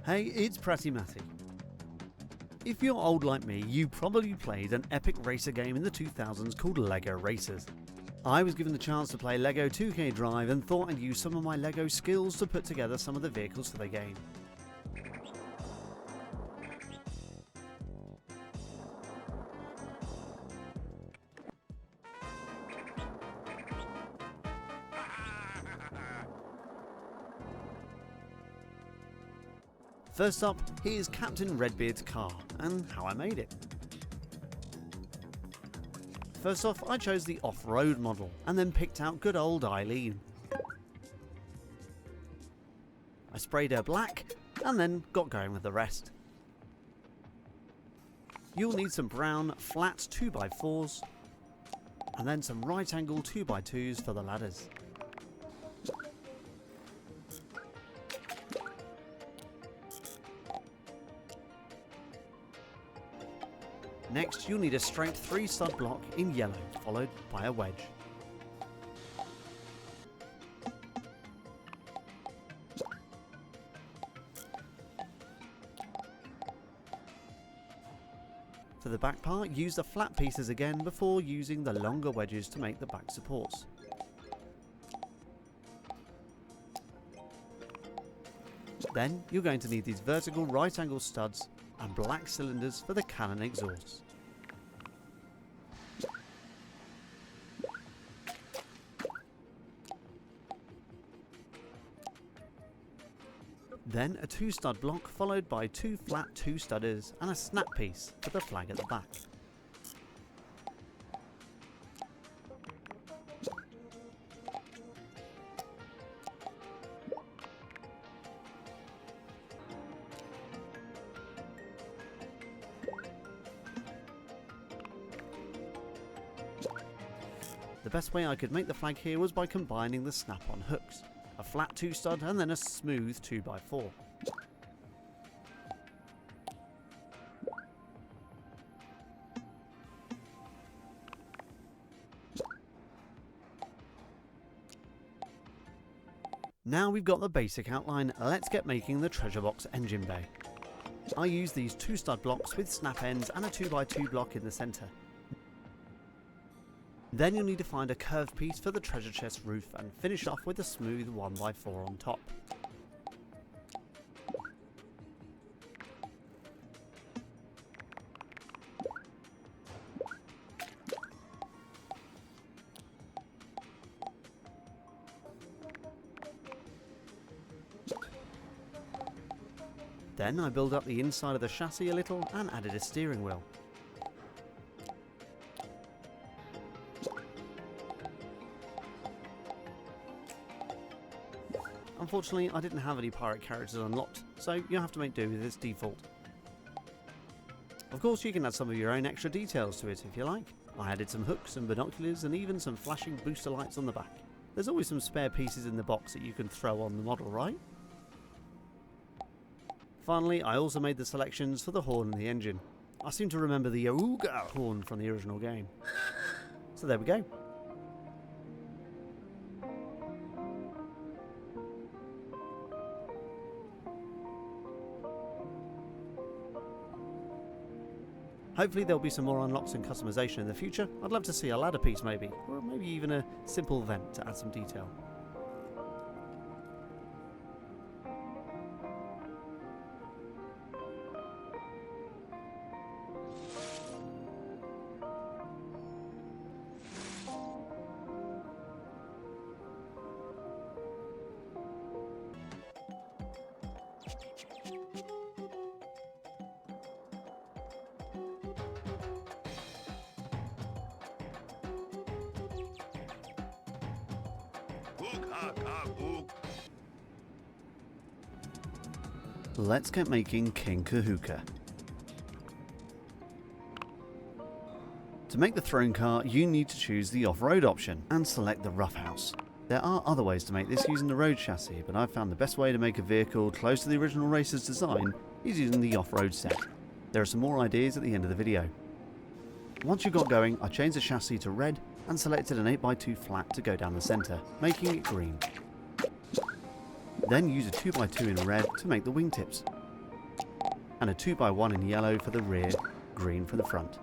Hey, it's Pratty Matty. If you're old like me, you probably played an epic racer game in the 2000s called LEGO Racers. I was given the chance to play LEGO 2K Drive and thought I'd use some of my LEGO skills to put together some of the vehicles for the game. First up, here's Captain Redbeard's car, and how I made it. First off, I chose the off-road model, and then picked out good old Eileen. I sprayed her black, and then got going with the rest. You'll need some brown, flat 2x4s, and then some right-angle 2x2s for the ladders. Next, you'll need a straight 3-stud block in yellow, followed by a wedge. For the back part, use the flat pieces again before using the longer wedges to make the back supports. Then, you're going to need these vertical right-angle studs and black cylinders for the cannon exhausts. Then a 2-stud block followed by 2 flat 2-studders and a snap piece for the flag at the back. The best way I could make the flag here was by combining the snap-on hooks, a flat 2-stud and then a smooth 2x4. Now we've got the basic outline, let's get making the treasure box engine bay. I use these 2-stud blocks with snap ends and a 2x2 block in the centre. Then you'll need to find a curved piece for the treasure chest roof and finish off with a smooth 1x4 on top. Then I built up the inside of the chassis a little and added a steering wheel. Unfortunately, I didn't have any pirate characters unlocked, so you'll have to make do with this default. Of course, you can add some of your own extra details to it if you like. I added some hooks and binoculars and even some flashing booster lights on the back. There's always some spare pieces in the box that you can throw on the model, right? Finally, I also made the selections for the horn and the engine. I seem to remember the Kahuka horn from the original game. So there we go. Hopefully there'll be some more unlocks and customization in the future. I'd love to see a ladder piece maybe, or maybe even a simple vent to add some detail. Let's get making King Kahuka. To make the throne car, you need to choose the off-road option and select the roughhouse. There are other ways to make this using the road chassis, but I've found the best way to make a vehicle close to the original racer's design is using the off-road set. There are some more ideas at the end of the video. Once you've got going, I changed the chassis to red and selected an 8x2 flat to go down the centre, making it green. Then use a 2x2 in red to make the wingtips. and a 2x1 in yellow for the rear, green for the front.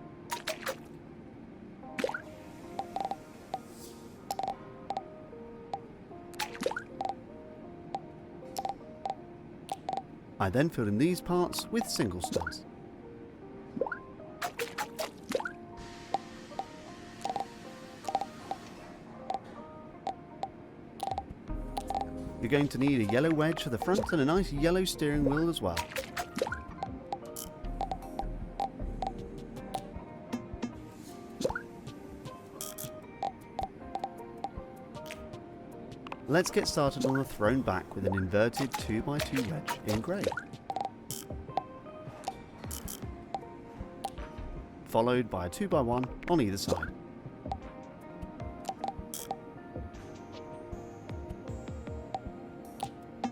I then filled in these parts with single studs. You're going to need a yellow wedge for the front and a nice yellow steering wheel as well. Let's get started on the throne back with an inverted 2x2 wedge in grey. Followed by a 2x1 on either side.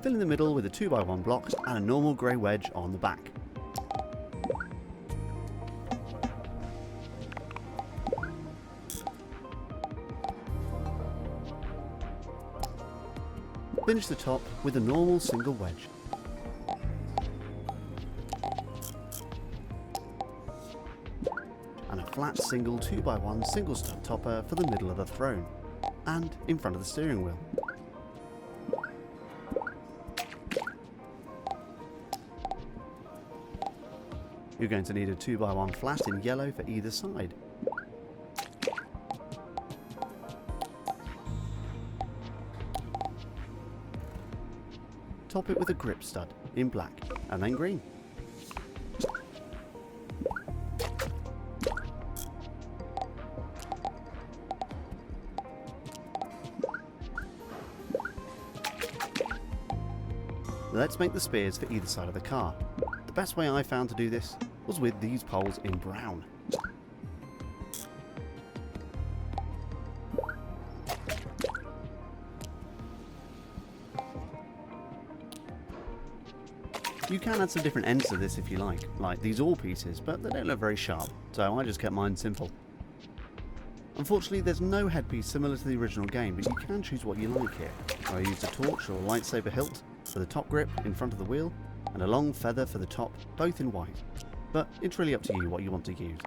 Fill in the middle with a 2x1 block and a normal grey wedge on the back. Finish the top with a normal single wedge. And a flat single 2x1 single stud topper for the middle of the throne and in front of the steering wheel. You're going to need a 2x1 flat in yellow for either side. Top it with a grip stud in black and then green. Let's make the spears for either side of the car. The best way I found to do this was with these poles in brown. You can add some different ends to this if you like these all pieces, but they don't look very sharp, so I just kept mine simple. Unfortunately, there's no headpiece similar to the original game, but you can choose what you like here. I used a torch or lightsaber hilt for the top grip in front of the wheel, and a long feather for the top, both in white. But it's really up to you what you want to use.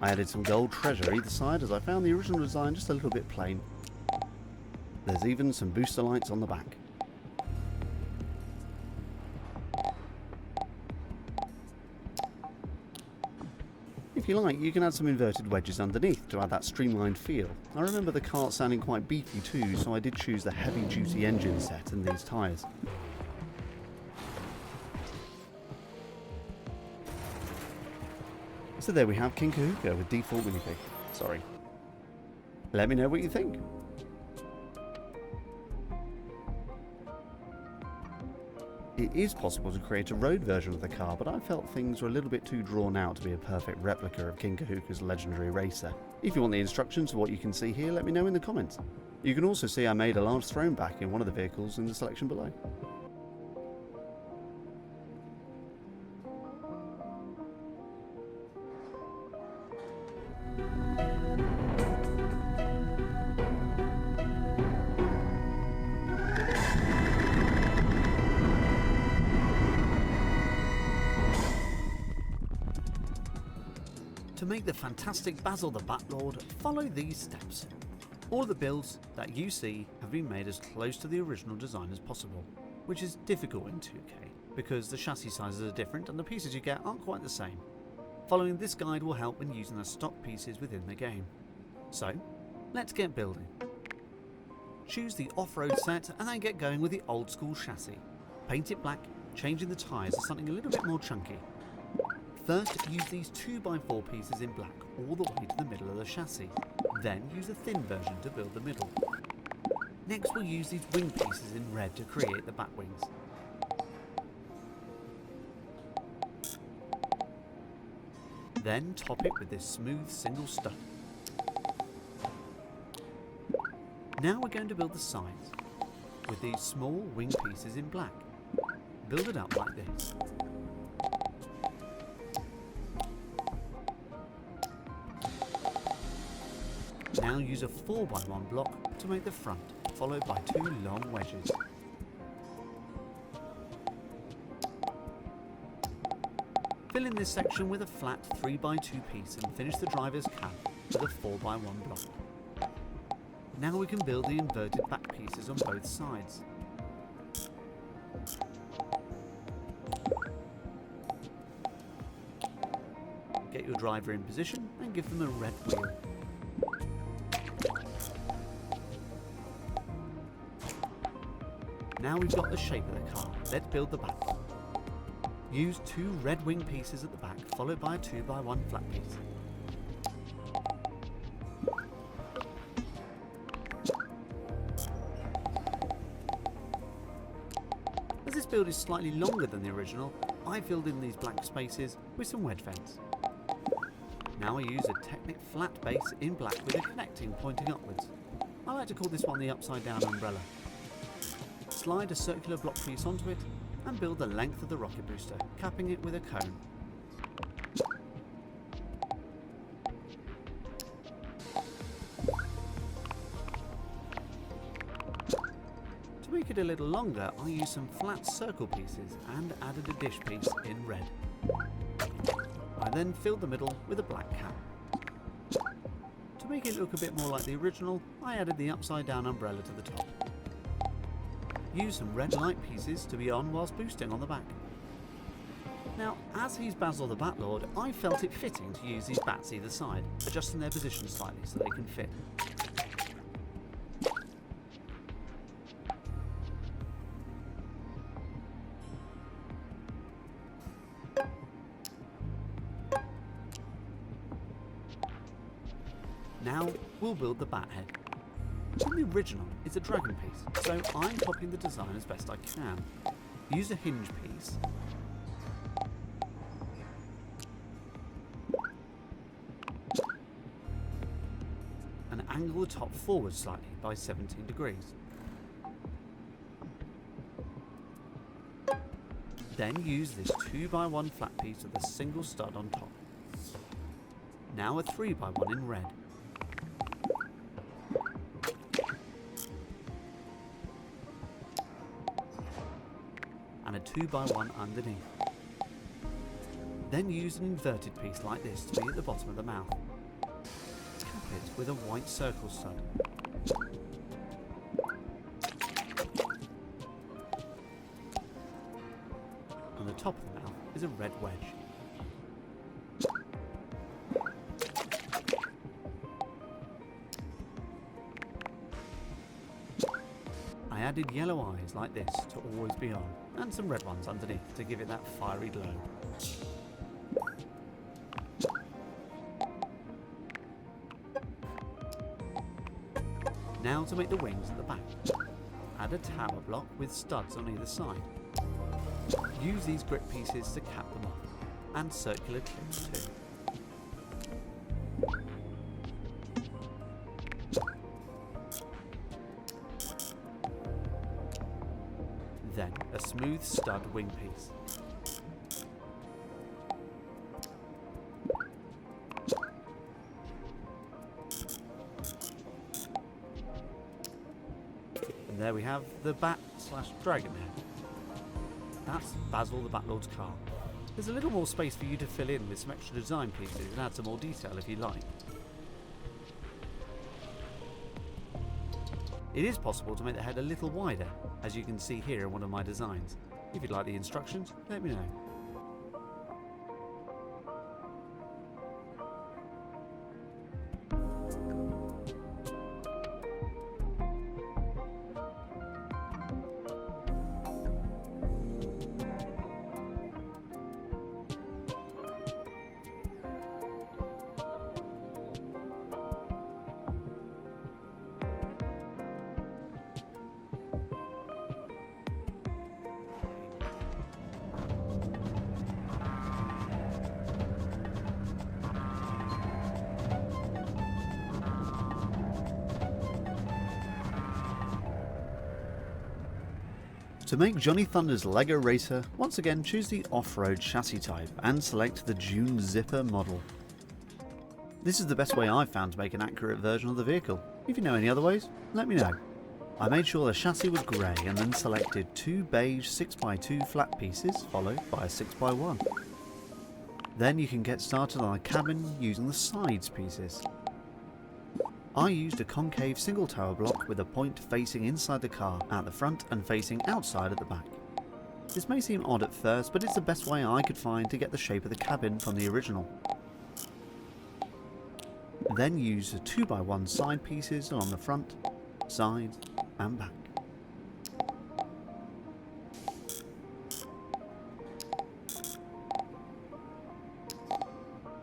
I added some gold treasure either side as I found the original design just a little bit plain. There's even some booster lights on the back. If you like, you can add some inverted wedges underneath to add that streamlined feel. I remember the kart sounding quite beefy too, so I did choose the heavy duty engine set and these tyres. So there we have King Kahuka with default minifig. Sorry. Let me know what you think. It is possible to create a road version of the car, but I felt things were a little bit too drawn out to be a perfect replica of King Kahuka's legendary racer. If you want the instructions for what you can see here, let me know in the comments. You can also see I made a large throne back in one of the vehicles in the selection below. To make the fantastic Basil the Batlord, follow these steps. All of the builds that you see have been made as close to the original design as possible, which is difficult in 2K because the chassis sizes are different and the pieces you get aren't quite the same. Following this guide will help when using the stock pieces within the game. So, let's get building. Choose the off-road set and then get going with the old school chassis. Paint it black, changing the tyres to something a little bit more chunky. First, use these 2x4 pieces in black all the way to the middle of the chassis. Then use a thin version to build the middle. Next, we'll use these wing pieces in red to create the bat wings. Then top it with this smooth single stud. Now we're going to build the sides with these small wing pieces in black. Build it up like this. Now use a 4x1 block to make the front, followed by 2 long wedges. Fill in this section with a flat 3x2 piece and finish the driver's cab with a 4x1 block. Now we can build the inverted back pieces on both sides. Get your driver in position and give them a red wheel. Now we've got the shape of the car, let's build the back. Use 2 red wing pieces at the back, followed by a 2x1 flat piece. As this build is slightly longer than the original, I filled in these blank spaces with some wedge vents. Now I use a Technic flat base in black with a connecting pointing upwards. I like to call this one the upside down umbrella. Slide a circular block piece onto it and build the length of the rocket booster, capping it with a cone. To make it a little longer, I used some flat circle pieces and added a dish piece in red. I then filled the middle with a black cap. To make it look a bit more like the original, I added the upside down umbrella to the top. Use some red light pieces to be on whilst boosting on the back. Now, as he's Basil the Batlord, I felt it fitting to use these bats either side, adjusting their position slightly so they can fit. Now, we'll build the bat head. In the original, it's a dragon piece, so I'm copying the design as best I can. Use a hinge piece, and angle the top forward slightly by 17 degrees. Then use this 2x1 flat piece with a single stud on top. Now a 3x1 in red. And a 2x1 underneath. Then use an inverted piece like this to be at the bottom of the mouth. Cap it with a white circle stud. On the top of the mouth is a red wedge. I added yellow eyes like this to always be on, and some red ones underneath to give it that fiery glow. Now to make the wings at the back. Add a tower block with studs on either side. Use these grip pieces to cap them off, and circular clips too. Then a smooth stud wing piece. And there we have the bat/dragon head. That's Basil the Batlord's car. There's a little more space for you to fill in with some extra design pieces and add some more detail if you like. It is possible to make the head a little wider, as you can see here in one of my designs. If you'd like the instructions, let me know. To make Jonny Thunder's Lego Racer, once again choose the off-road chassis type and select the Dune Zipper model. This is the best way I've found to make an accurate version of the vehicle. If you know any other ways, let me know. I made sure the chassis was grey and then selected 2 beige 6x2 flat pieces followed by a 6x1. Then you can get started on a cabin using the sides pieces. I used a concave single tower block with a point facing inside the car at the front and facing outside at the back. This may seem odd at first, but it's the best way I could find to get the shape of the cabin from the original. Then use the 2x1 side pieces along the front, sides and back.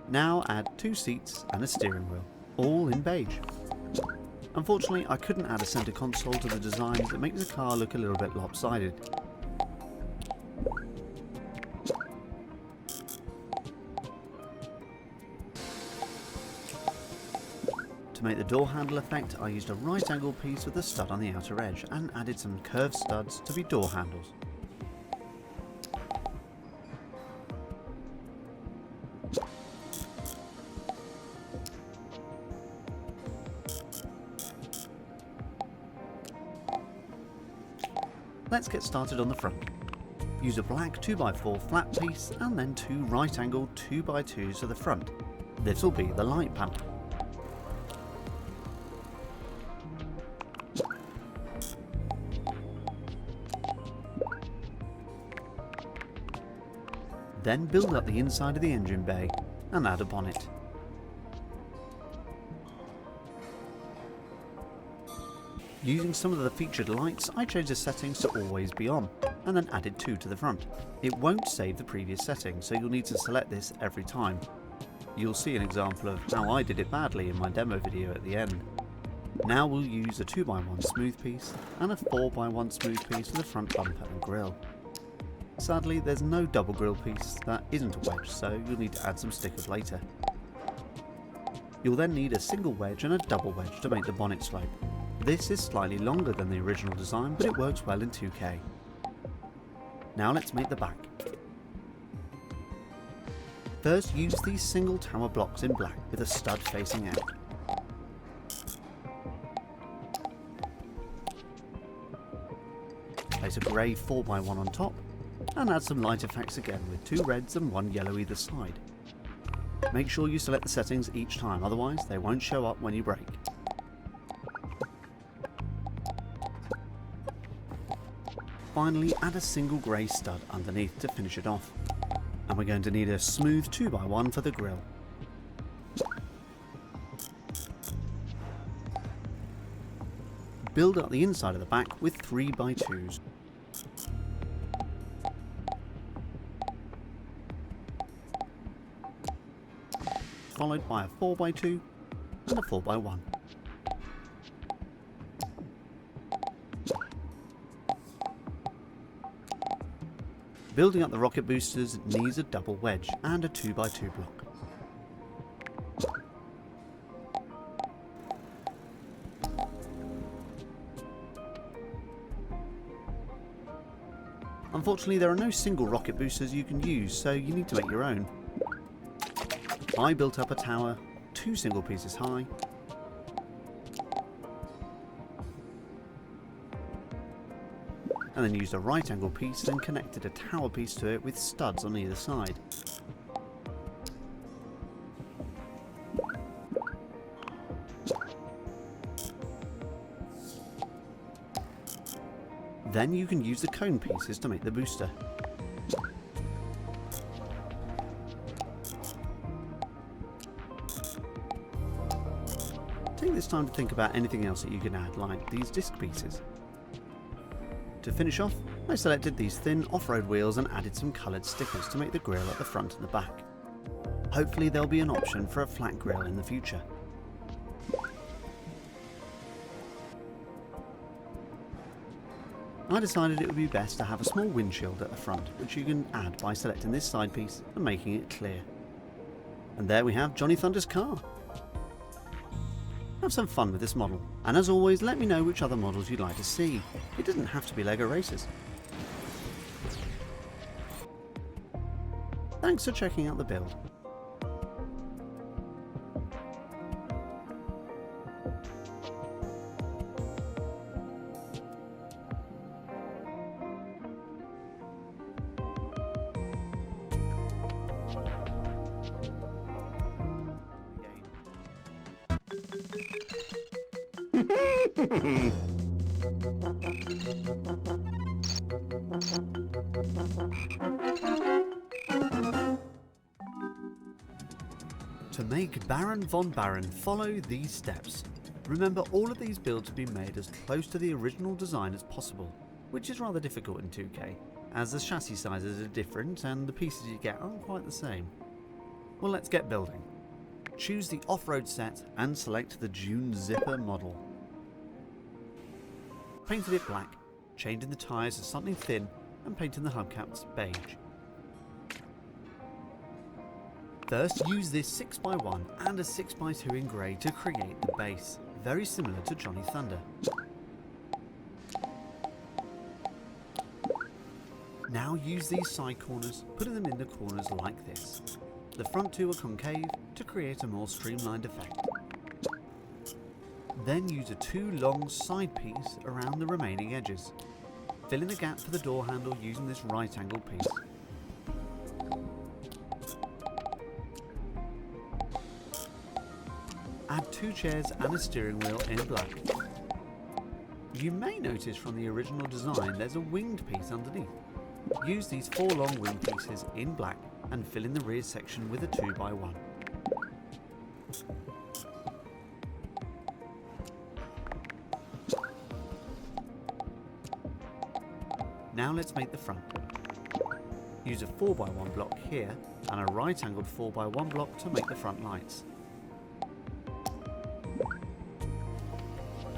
Now add 2 seats and a steering wheel, all in beige. Unfortunately, I couldn't add a centre console to the design as it makes the car look a little bit lopsided. To make the door handle effect, I used a right angle piece with a stud on the outer edge and added some curved studs to be door handles. Let's get started on the front. Use a black 2x4 flat piece and then 2 right angled 2x2s to the front. This will be the light panel. Then build up the inside of the engine bay and add a bonnet. Using some of the featured lights, I changed the settings to always be on, and then added 2 to the front. It won't save the previous setting, so you'll need to select this every time. You'll see an example of how I did it badly in my demo video at the end. Now we'll use a 2x1 smooth piece and a 4x1 smooth piece for the front bumper and grille. Sadly, there's no double grille piece that isn't a wedge, so you'll need to add some stickers later. You'll then need a single wedge and a double wedge to make the bonnet slope. This is slightly longer than the original design, but it works well in 2K. Now let's make the back. First, use these single tower blocks in black with a stud facing out. Place a grey 4x1 on top, and add some light effects again with 2 reds and 1 yellow either side. Make sure you select the settings each time, otherwise they won't show up when you brake. Finally, add a single grey stud underneath to finish it off. And we're going to need a smooth 2x1 for the grille. Build up the inside of the back with 3x2s. Followed by a 4x2 and a 4x1. Building up the rocket boosters needs a double wedge and a 2x2 block. Unfortunately, there are no single rocket boosters you can use, so you need to make your own. I built up a tower 2 single pieces high, and then used a right angle piece and connected a tower piece to it with studs on either side. Then you can use the cone pieces to make the booster. Take this time to think about anything else that you can add, like these disc pieces. To finish off, I selected these thin off-road wheels and added some coloured stickers to make the grille at the front and the back. Hopefully there'll be an option for a flat grille in the future. I decided it would be best to have a small windshield at the front, which you can add by selecting this side piece and making it clear. And there we have Jonny Thunder's car. Have some fun with this model, and as always let me know which other models you'd like to see. It doesn't have to be LEGO racers. Thanks for checking out the build. To make Baron von Barron, follow these steps. Remember, all of these builds have been made as close to the original design as possible, which is rather difficult in 2K, as the chassis sizes are different and the pieces you get aren't quite the same. Well, let's get building. Choose the off-road set and select the EUZCPR model. Painted it black, changing the tyres to something thin and painting the hubcaps beige. First, use this 6x1 and a 6x2 in grey to create the base, very similar to Jonny Thunder. Now use these side corners, putting them in the corners like this. The front two are concave to create a more streamlined effect. Then use a 2 long side piece around the remaining edges. Fill in the gap for the door handle using this right angle piece. Add 2 chairs and a steering wheel in black. You may notice from the original design there's a winged piece underneath. Use these 4 long wing pieces in black and fill in the rear section with a 2x1. Now let's make the front. Use a 4x1 block here and a right angled 4x1 block to make the front lights.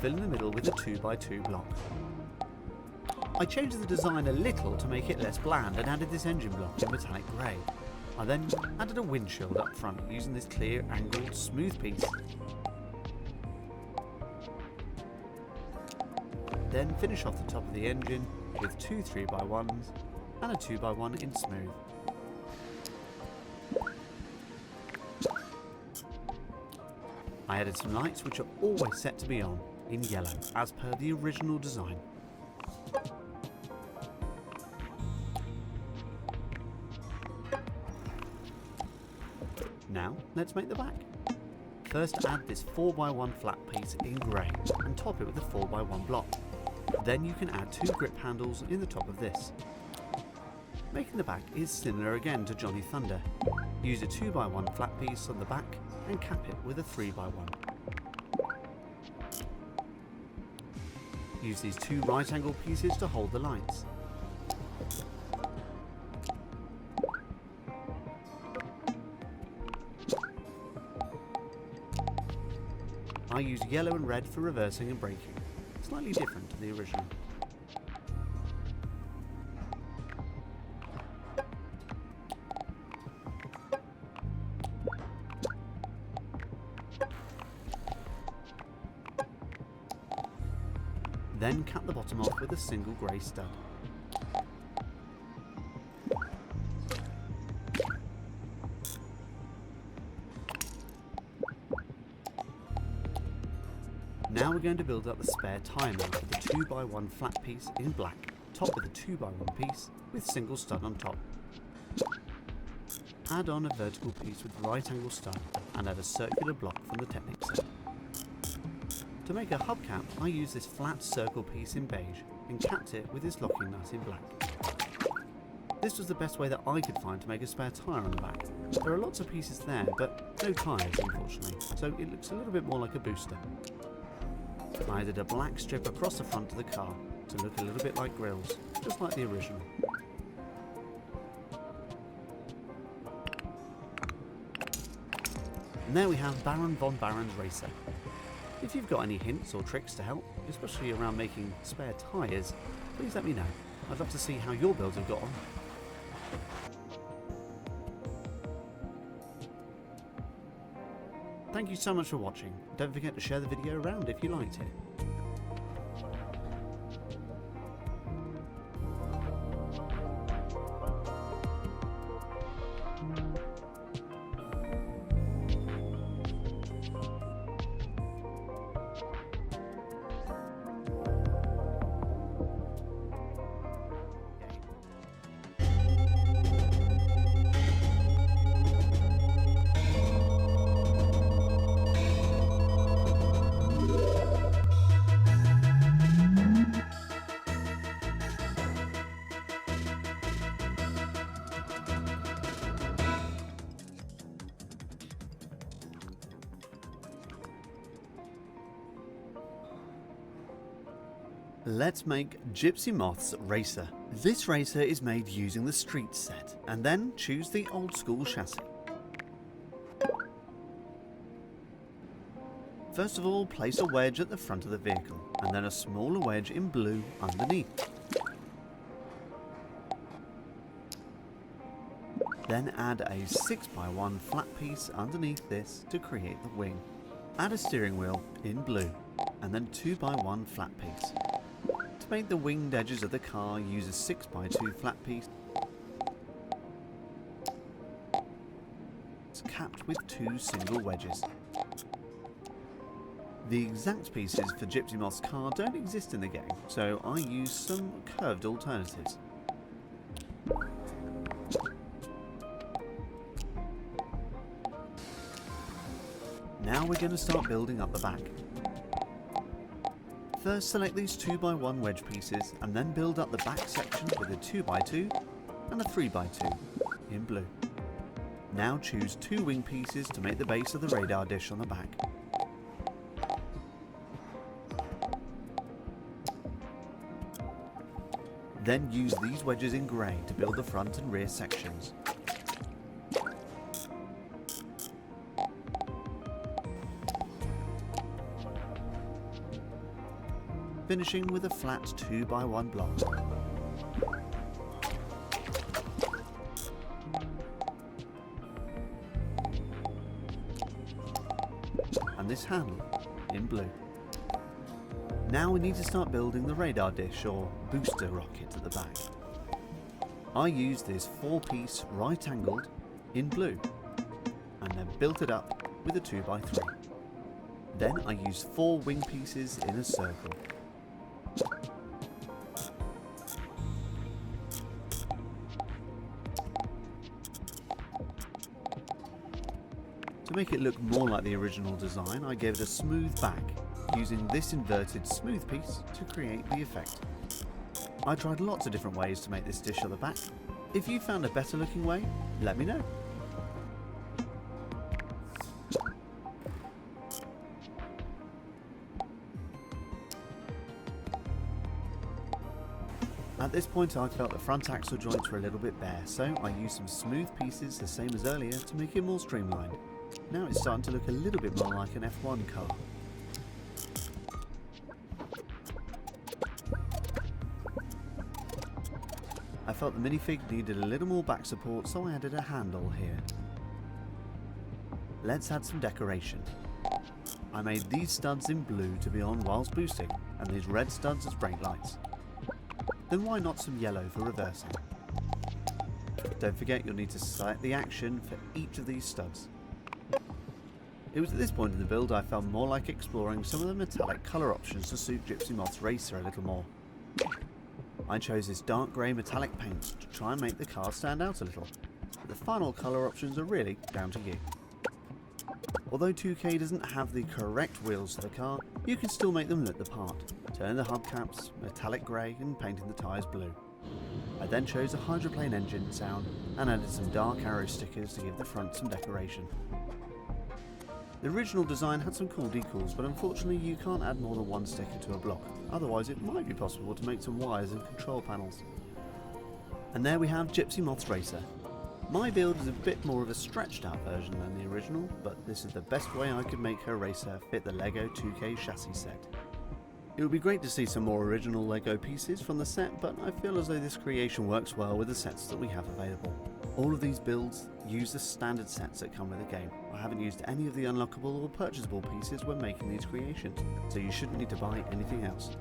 Fill in the middle with a 2x2 block. I changed the design a little to make it less bland and added this engine block in metallic grey. I then added a windshield up front using this clear angled smooth piece. Then finish off the top of the engine with 2 3x1s and a 2x1 in smooth. I added some lights which are always set to be on in yellow as per the original design. Now let's make the back. First add this 4x1 flat piece in grey and top it with a 4x1 block. Then you can add 2 grip handles in the top of this. Making the back is similar again to Jonny Thunder. Use a 2x1 flat piece on the back and cap it with a 3x1. Use these 2 right angle pieces to hold the lights. I use yellow and red for reversing and braking, slightly different to the original. Then cut the bottom off with a single grey stud. Now we're going to build up the spare tyre mount with a 2x1 flat piece in black, topped with a 2x1 piece with single stud on top. Add on a vertical piece with right angle stud and add a circular block from the Technic set. To make a hubcap, I used this flat circle piece in beige and capped it with this locking nut in black. This was the best way that I could find to make a spare tyre on the back. There are lots of pieces there, but no tyres unfortunately, so it looks a little bit more like a booster. I added a black strip across the front of the car to look a little bit like grills, just like the original. And there we have Baron von Barron's Racer. If you've got any hints or tricks to help, especially around making spare tyres, please let me know. I'd love to see how your builds have got on. Thank you so much for watching. Don't forget to share the video around if you liked it. Let's make Gypsy Moth's racer. This racer is made using the street set, and then choose the old school chassis. First of all, place a wedge at the front of the vehicle, and then a smaller wedge in blue underneath. Then add a 6x1 flat piece underneath this to create the wing. Add a steering wheel in blue, and then 2x1 flat piece. To make the winged edges of the car, use a 6x2 flat piece. It's capped with 2 single wedges. The exact pieces for Gypsy Moth's car don't exist in the game, so I use some curved alternatives. Now we're going to start building up the back. First select these 2x1 wedge pieces and then build up the back section with a 2x2 and a 3x2 in blue. Now choose 2 wing pieces to make the base of the radar dish on the back. Then use these wedges in grey to build the front and rear sections. Finishing with a flat 2x1 block. And this handle in blue. Now we need to start building the radar dish or booster rocket at the back. I used this 4-piece right angled in blue and then built it up with a 2x3. Then I used 4 wing pieces in a circle. To make it look more like the original design, I gave it a smooth back, using this inverted smooth piece to create the effect. I tried lots of different ways to make this dish on the back. If you found a better looking way, let me know. At this point I felt the front axle joints were a little bit bare, so I used some smooth pieces the same as earlier to make it more streamlined. Now it's starting to look a little bit more like an F1 car. I felt the minifig needed a little more back support, so I added a handle here. Let's add some decoration. I made these studs in blue to be on whilst boosting, and these red studs as brake lights. Then why not some yellow for reversing? Don't forget you'll need to select the action for each of these studs. It was at this point in the build I felt more like exploring some of the metallic colour options to suit Gypsy Moth's racer a little more. I chose this dark grey metallic paint to try and make the car stand out a little. The final colour options are really down to you. Although 2K doesn't have the correct wheels for the car, you can still make them look the part, turning the hubcaps metallic grey and painting the tyres blue. I then chose a hydroplane engine sound and added some dark arrow stickers to give the front some decoration. The original design had some cool decals, but unfortunately you can't add more than 1 sticker to a block, otherwise it might be possible to make some wires and control panels. And there we have Gypsy Moth's racer. My build is a bit more of a stretched out version than the original, but this is the best way I could make her racer fit the LEGO 2K chassis set. It would be great to see some more original LEGO pieces from the set, but I feel as though this creation works well with the sets that we have available. All of these builds use the standard sets that come with the game. I haven't used any of the unlockable or purchasable pieces when making these creations, so you shouldn't need to buy anything else.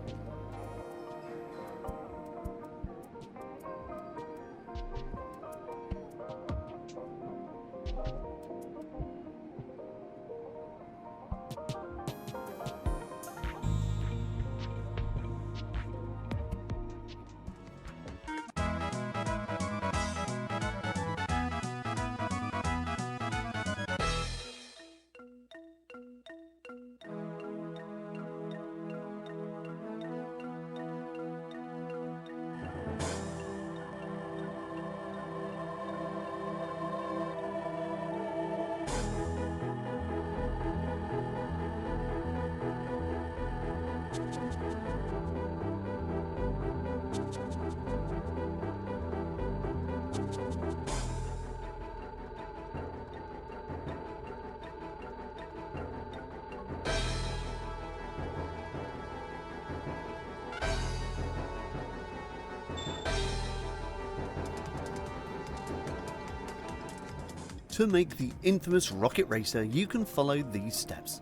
To make the infamous rocket racer, you can follow these steps.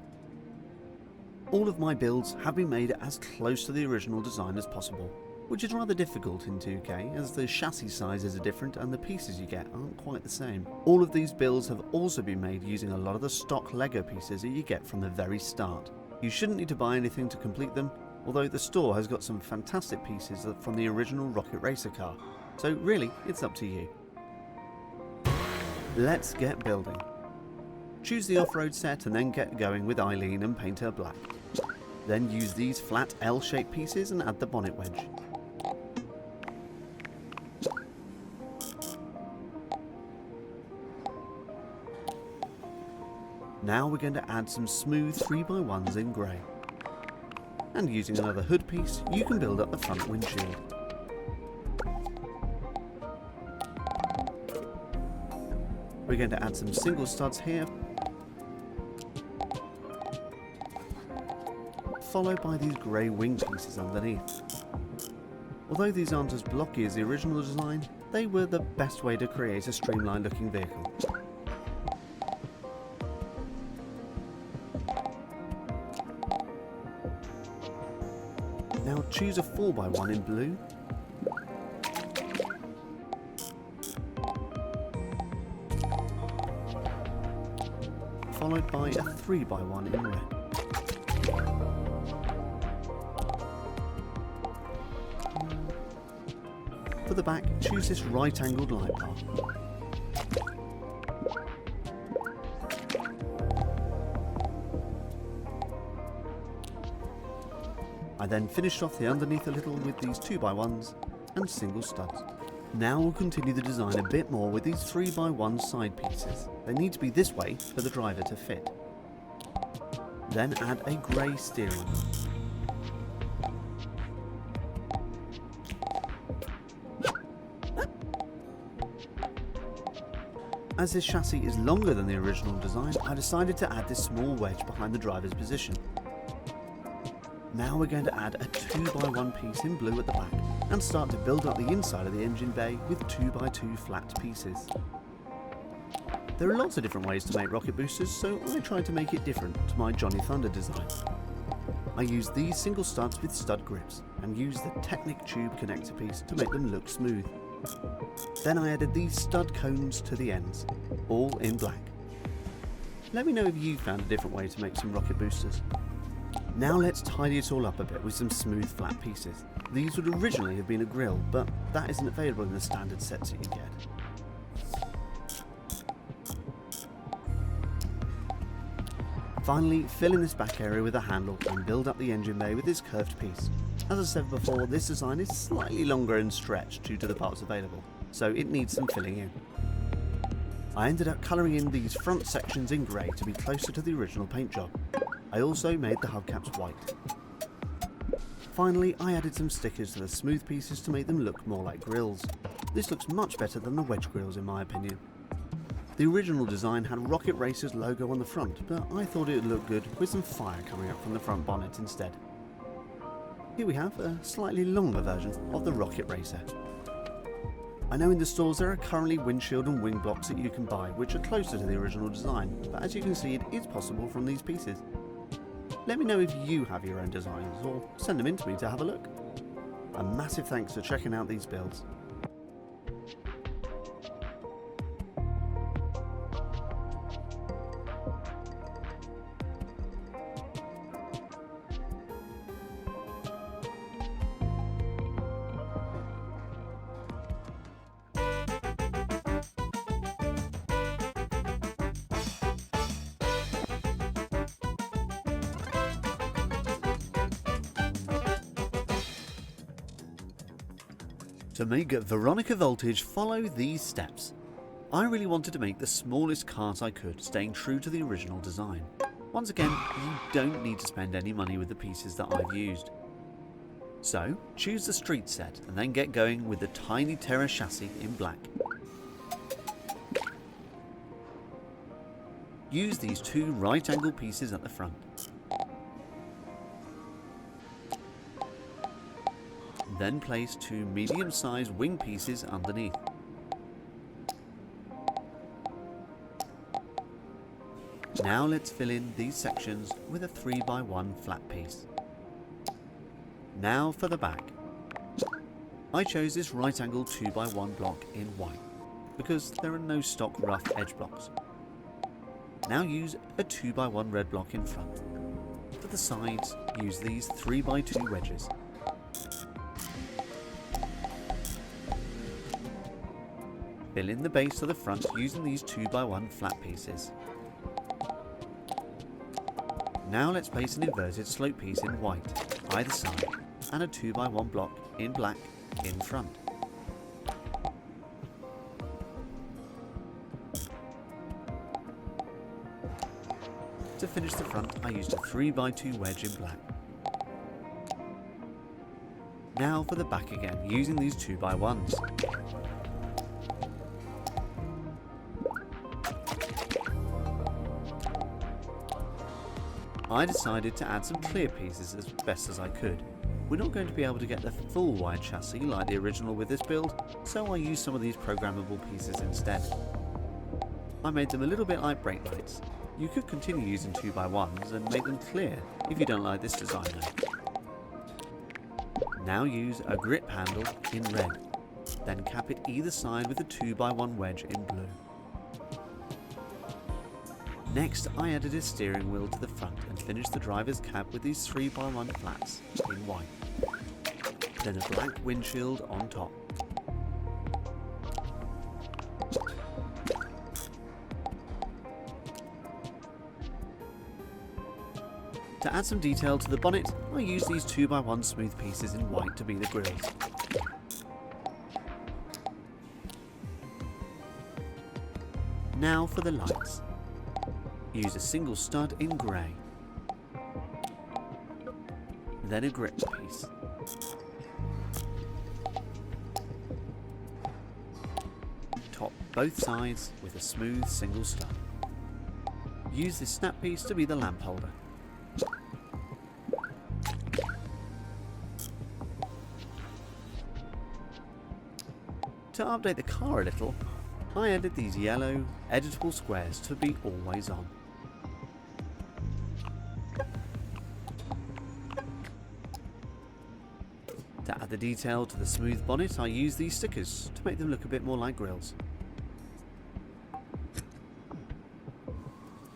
All of my builds have been made as close to the original design as possible, which is rather difficult in 2K as the chassis sizes are different and the pieces you get aren't quite the same. All of these builds have also been made using a lot of the stock Lego pieces that you get from the very start. You shouldn't need to buy anything to complete them, although the store has got some fantastic pieces from the original Rocket Racer car, so really it's up to you. Let's get building. Choose the off-road set and then get going with Eileen and paint her black. Then use these flat L-shaped pieces and add the bonnet wedge. Now we're going to add some smooth 3x1s in grey. And using another hood piece, you can build up the front windshield. We're going to add some single studs here, followed by these grey wing pieces underneath. Although these aren't as blocky as the original design, they were the best way to create a streamlined looking vehicle. Now choose a 4x1 in blue, followed by a 3x1 in red. For the back, choose this right-angled light bar. I then finished off the underneath a little with these 2x1s and single studs. Now we'll continue the design a bit more with these 3x1 side pieces. They need to be this way for the driver to fit. Then add a grey steering wheel. As this chassis is longer than the original design, I decided to add this small wedge behind the driver's position. Now we're going to add a 2x1 piece in blue at the back and start to build up the inside of the engine bay with 2x2 flat pieces. There are lots of different ways to make rocket boosters, so I tried to make it different to my Jonny Thunder design. I used these single studs with stud grips and used the Technic tube connector piece to make them look smooth. Then I added these stud cones to the ends, all in black. Let me know if you found a different way to make some rocket boosters. Now let's tidy it all up a bit with some smooth flat pieces. These would originally have been a grille, but that isn't available in the standard sets that you get. Finally, fill in this back area with a handle and build up the engine bay with this curved piece. As I said before, this design is slightly longer and stretched due to the parts available, so it needs some filling in. I ended up colouring in these front sections in grey to be closer to the original paint job. I also made the hubcaps white. Finally, I added some stickers to the smooth pieces to make them look more like grills. This looks much better than the wedge grills in my opinion. The original design had Rocket Racer's logo on the front, but I thought it would look good with some fire coming up from the front bonnet instead. Here we have a slightly longer version of the Rocket Racer. I know in the stores there are currently windshield and wing blocks that you can buy which are closer to the original design, but as you can see it is possible from these pieces. Let me know if you have your own designs or send them in to me to have a look. A massive thanks for checking out these builds. To make Veronica Voltage, follow these steps. I really wanted to make the smallest cart I could, staying true to the original design. Once again, you don't need to spend any money with the pieces that I've used. So, choose the street set and then get going with the tiny Terra chassis in black. Use these two right angle pieces at the front. Then place two medium-sized wing pieces underneath. Now let's fill in these sections with a 3x1 flat piece. Now for the back. I chose this right angle 2x1 block in white because there are no stock rough edge blocks. Now use a 2x1 red block in front. For the sides, use these 3x2 wedges. Fill in the base of the front using these 2x1 flat pieces. Now let's place an inverted slope piece in white either side and a 2x1 block in black in front. To finish the front, I used a 3x2 wedge in black. Now for the back again, using these 2x1s. I decided to add some clear pieces as best as I could. We're not going to be able to get the full wide chassis like the original with this build, so I used some of these programmable pieces instead. I made them a little bit like brake lights. You could continue using 2x1s and make them clear if you don't like this design though. Now use a grip handle in red, then cap it either side with a 2x1 wedge in blue. Next, I added a steering wheel to the front and finished the driver's cab with these 3x1 flats in white. Then a black windshield on top. To add some detail to the bonnet, I used these 2x1 smooth pieces in white to be the grills. Now for the lights. Use a single stud in grey. Then a grip piece. Top both sides with a smooth single stud. Use this snap piece to be the lamp holder. To update the car a little, I added these yellow, editable squares to be always on. To add the detail to the smooth bonnet, I used these stickers to make them look a bit more like grills.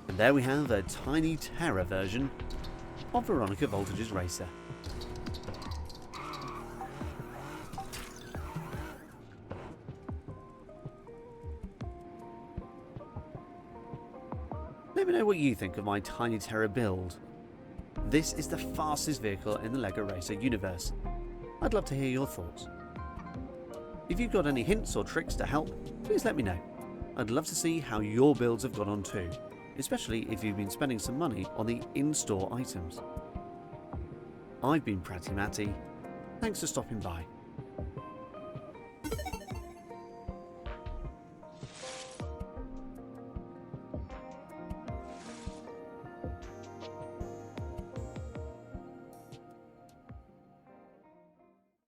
And there we have a tiny terror version of Veronica Voltage's racer. Let me know what you think of my Tiny Terror build. This is the fastest vehicle in the LEGO Racer universe. I'd love to hear your thoughts. If you've got any hints or tricks to help, please let me know. I'd love to see how your builds have gone on too, especially if you've been spending some money on the in-store items. I've been Pratty Matty. Thanks for stopping by.